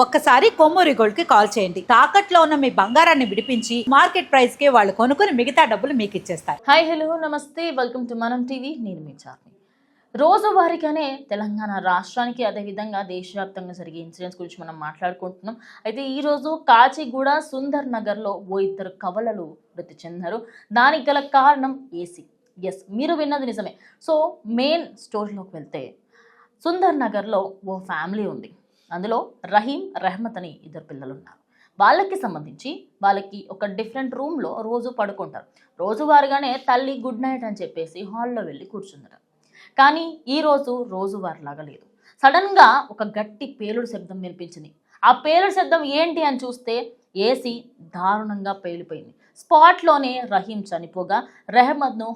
ఒక్కసారి కొమ్మూరి గోల్డ్ కి కాల్ చేయండి. తాకట్లో ఉన్న మీ బంగారాన్ని విడిపించి మార్కెట్ ప్రైస్ కి వాళ్ళు కొనుక్కుని మిగతా డబ్బులు మీకు ఇచ్చేస్తారు. హాయ్ హలో నమస్తే, వెల్కమ్ టు మనం టీవీ. నేను మీ చార్మి. రోజువారీగానే తెలంగాణ రాష్ట్రానికి అదేవిధంగా దేశవ్యాప్తంగా జరిగే ఇన్సిడెంట్స్ గురించి మనం మాట్లాడుకుంటున్నాం. అయితే ఈరోజు కాచిగూడ సుందర్ నగర్లో ఓ ఇద్దరు కవలలు మృతి చెందారు. దానికి గల కారణం ఏసీ. ఎస్, మీరు విన్నది నిజమే. సో మెయిన్ స్టోరీలోకి వెళ్తే సుందర్ నగర్లో ఓ ఫ్యామిలీ ఉంది. అందులో రహీం, రెహమత్ అని ఇద్దరు పిల్లలు ఉన్నారు. వాళ్ళకి సంబంధించి వాళ్ళకి ఒక డిఫరెంట్ రూమ్లో రోజు పడుకుంటారు. రోజువారీగానే తల్లి గుడ్ నైట్ అని చెప్పేసి హాల్లో వెళ్ళి కూర్చున్నారు. కానీ ఈరోజు రోజువారిలాగా లేదు. సడన్గా ఒక గట్టి పేలుడు శబ్దం వినిపించింది. ఆ పేలుడు శబ్దం ఏంటి అని చూస్తే ఏసీ దారుణంగా పేలిపోయింది. స్పాట్లోనే రహీం చనిపోగా రెహమత్ను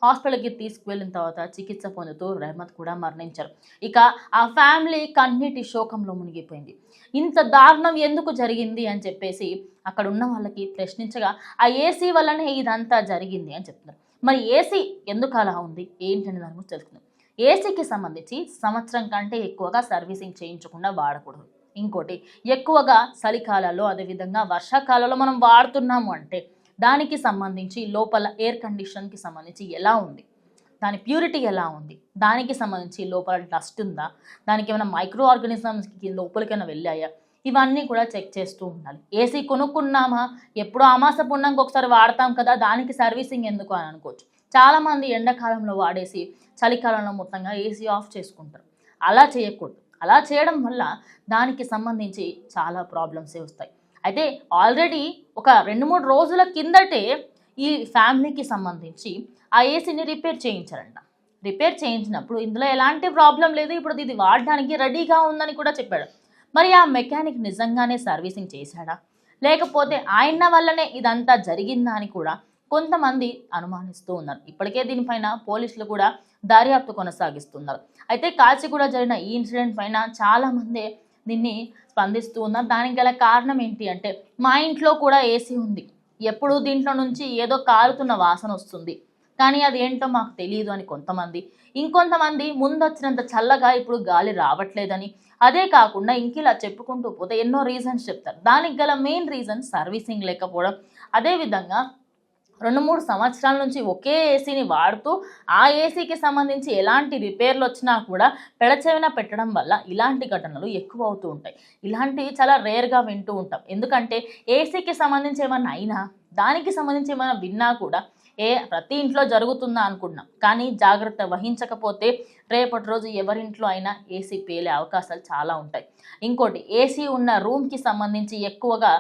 హాస్పిటల్కి తీసుకువెళ్ళిన తర్వాత చికిత్స పొందుతూ రెహమత్ కూడా మరణించారు. ఇక ఆ ఫ్యామిలీ కన్నీటి శోకంలో మునిగిపోయింది. ఇంత దారుణం ఎందుకు జరిగింది అని చెప్పేసి అక్కడ ఉన్న వాళ్ళకి ప్రశ్నించగా ఆ ఏసీ వల్లనే ఇదంతా జరిగింది అని చెప్తున్నారు. మరి ఏసీ ఎందుకు అలా ఉంది ఏంటి అని దాని గురించి తెలుసుకుందాం. ఏసీకి సంబంధించి సంవత్సరం కంటే ఎక్కువగా సర్వీసింగ్ చేయించకుండా వాడకూడదు. ఇంకోటి, ఎక్కువగా చలికాలాల్లో అదేవిధంగా వర్షాకాలంలో మనం వాడుతున్నాము అంటే దానికి సంబంధించి లోపల ఎయిర్ కండిషన్కి సంబంధించి ఎలా ఉంది, దాని ప్యూరిటీ ఎలా ఉంది, దానికి సంబంధించి లోపల డస్ట్ ఉందా, దానికి ఏమైనా మైక్రో ఆర్గానిజమ్స్కి లోపలికైనా వెళ్ళాయా, ఇవన్నీ కూడా చెక్ చేస్తూ ఉండాలి. ఏసీ కొనుక్కున్నామా, ఎప్పుడో అమాస పుణ్యంకి ఒకసారి వాడతాం కదా, దానికి సర్వీసింగ్ ఎందుకు అని అనుకోవచ్చు. చాలామంది ఎండాకాలంలో వాడేసి చలికాలంలో మొత్తంగా ఏసీ ఆఫ్ చేసుకుంటారు. అలా చేయకూడదు. అలా చేయడం వల్ల దానికి సంబంధించి చాలా ప్రాబ్లమ్సే వస్తాయి. అయితే ఆల్రెడీ ఒక 2-3 రోజుల కిందటే ఈ ఫ్యామిలీకి సంబంధించి ఆ ఏసీని రిపేర్ చేయించారంట. రిపేర్ చేయించినప్పుడు ఇందులో ఎలాంటి ప్రాబ్లం లేదు, ఇప్పుడు ఇది వాడడానికి రెడీగా ఉందని కూడా చెప్పాడు. మరి ఆ మెకానిక్ నిజంగానే సర్వీసింగ్ చేశాడా, లేకపోతే ఆయన వల్లనే ఇదంతా జరిగిందా అని కూడా కొంతమంది అనుమానిస్తూ ఉన్నారు. ఇప్పటికే దీనిపైన పోలీసులు కూడా దర్యాప్తు కొనసాగిస్తున్నారు. అయితే కాచిగూడ జరిగిన ఈ ఇన్సిడెంట్ పైన చాలామంది దీన్ని స్పందిస్తూ ఉన్నారు. దానికి గల కారణం ఏంటి అంటే, మా ఇంట్లో కూడా ఏసీ ఉంది, ఎప్పుడు దీంట్లో నుంచి ఏదో కారుతున్న వాసన వస్తుంది, కానీ అది ఏంటో మాకు తెలియదు అని కొంతమంది, ఇంకొంతమంది ముందు వచ్చినంత చల్లగా ఇప్పుడు గాలి రావట్లేదని, అదే కాకుండా ఇంక ఇలా చెప్పుకుంటూ పోతే ఎన్నో రీజన్స్ చెప్తారు. దానికి గల మెయిన్ రీజన్ సర్వీసింగ్ లేకపోవడం. అదేవిధంగా 2-3 సంవత్సరాల నుంచి ఒకే ఏసీని వాడుతూ ఆ ఏసీకి సంబంధించి ఎలాంటి రిపేర్లు వచ్చినా కూడా పెడచెవిన పెట్టడం వల్ల ఇలాంటి ఘటనలు ఎక్కువ అవుతూ ఉంటాయి. ఇలాంటివి చాలా రేర్గా వింటూ ఉంటాం. ఎందుకంటే ఏసీకి సంబంధించి ఏమైనా అయినా, దానికి సంబంధించి ఏమైనా విన్నా కూడా ప్రతి ఇంట్లో జరుగుతుందా అనుకుంటున్నాం. కానీ జాగ్రత్త వహించకపోతే రేపటి రోజు ఎవరింట్లో అయినా ఏసీ పేలే అవకాశాలు చాలా ఉంటాయి. ఇంకోటి, ఏసీ ఉన్న రూమ్కి సంబంధించి ఎక్కువగా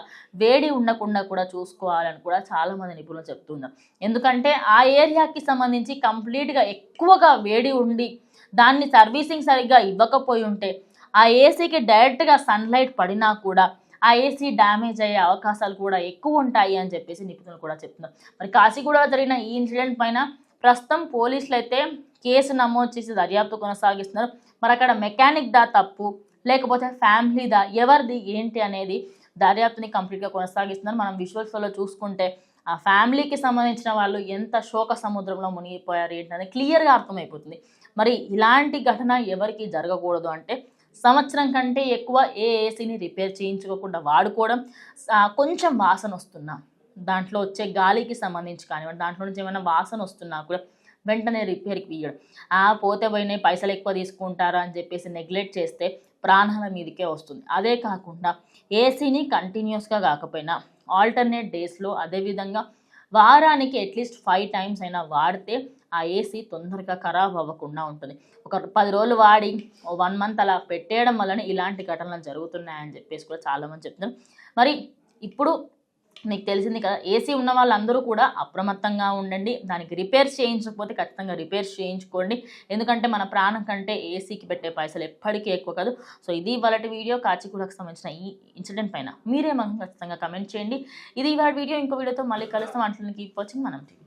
వేడి ఉండకుండా కూడా చూసుకోవాలని కూడా చాలామంది నిపుణులు చెప్తున్నారు. ఎందుకంటే ఆ ఏరియాకి సంబంధించి కంప్లీట్గా ఎక్కువగా వేడి ఉండి దాన్ని సర్వీసింగ్ సరిగ్గా ఇవ్వకపోయి ఉంటే ఆ ఏసీకి డైరెక్ట్గా సన్లైట్ పడినా కూడా ఆ ఏసీ డ్యామేజ్ అయ్యే అవకాశాలు కూడా ఎక్కువ ఉంటాయి అని చెప్పేసి నిపుణులు కూడా చెప్తున్నారు. మరి కాచిగూడ జరిగిన ఈ ఇన్సిడెంట్ పైన ప్రస్తుతం పోలీసులు అయితే కేసు నమోదు చేసి దర్యాప్తు కొనసాగిస్తున్నారు. మరి అక్కడ మెకానిక్ దా తప్పు, లేకపోతే ఫ్యామిలీదా, ఎవరిది ఏంటి అనేది దర్యాప్తుని కంప్లీట్గా కొనసాగిస్తున్నారు. మనం విజువల్స్లో చూసుకుంటే ఆ ఫ్యామిలీకి సంబంధించిన వాళ్ళు ఎంత శోక సముద్రంలో మునిగిపోయారు ఏంటనేది క్లియర్గా అర్థమైపోతుంది. మరి ఇలాంటి ఘటన ఎవరికి జరగకూడదు అంటే సంవత్సరం కంటే ఎక్కువ ఏసీని రిపేర్ చేయించుకోకుండా వాడుకోవడం, కొంచెం వాసన వస్తున్నా, దాంట్లో వచ్చే గాలికి సంబంధించి కానివ్వండి, దాంట్లో నుంచి ఏమైనా వాసన వస్తున్నా కూడా వెంటనే రిపేర్కి ఇవ్వడం. పోతే పోయినాయి, పైసలు ఎక్కువ తీసుకుంటారా అని చెప్పేసి నెగ్లెక్ట్ చేస్తే ప్రాణాల మీదకే వస్తుంది. అదే కాకుండా ఏసీని కంటిన్యూస్గా కాకపోయినా ఆల్టర్నేట్ డేస్లో, అదేవిధంగా వారానికి అట్లీస్ట్ 5 times అయినా వాడితే ఆ ఏసీ తొందరగా ఖరాబ్ అవ్వకుండా ఉంటుంది. ఒక 10 రోజులు వాడి 1 month అలా పెట్టేయడం వల్లనే ఇలాంటి ఘటనలు జరుగుతున్నాయని చెప్పేసి కూడా చాలామంది చెప్తున్నారు. మరి ఇప్పుడు మీకు తెలిసింది కదా, ఏసీ ఉన్న వాళ్ళందరూ కూడా అప్రమత్తంగా ఉండండి. దానికి రిపేర్స్ చేయించకపోతే ఖచ్చితంగా రిపేర్స్ చేయించుకోండి. ఎందుకంటే మన ప్రాణం కంటే ఏసీకి పెట్టే పైసలు ఎప్పటికీ ఎక్కువ కాదు. సో ఇది ఇవాళ వీడియో. కాచిగూడకు సంబంధించిన ఈ ఇన్సిడెంట్ పైన మీరేమో ఖచ్చితంగా కమెంట్ చేయండి. ఇది ఇవాళ వీడియో. ఇంకో వీడియోతో మళ్ళీ కలుస్తాం. అంటున్న కీప్ వాచింగ్ మనం టీవీ.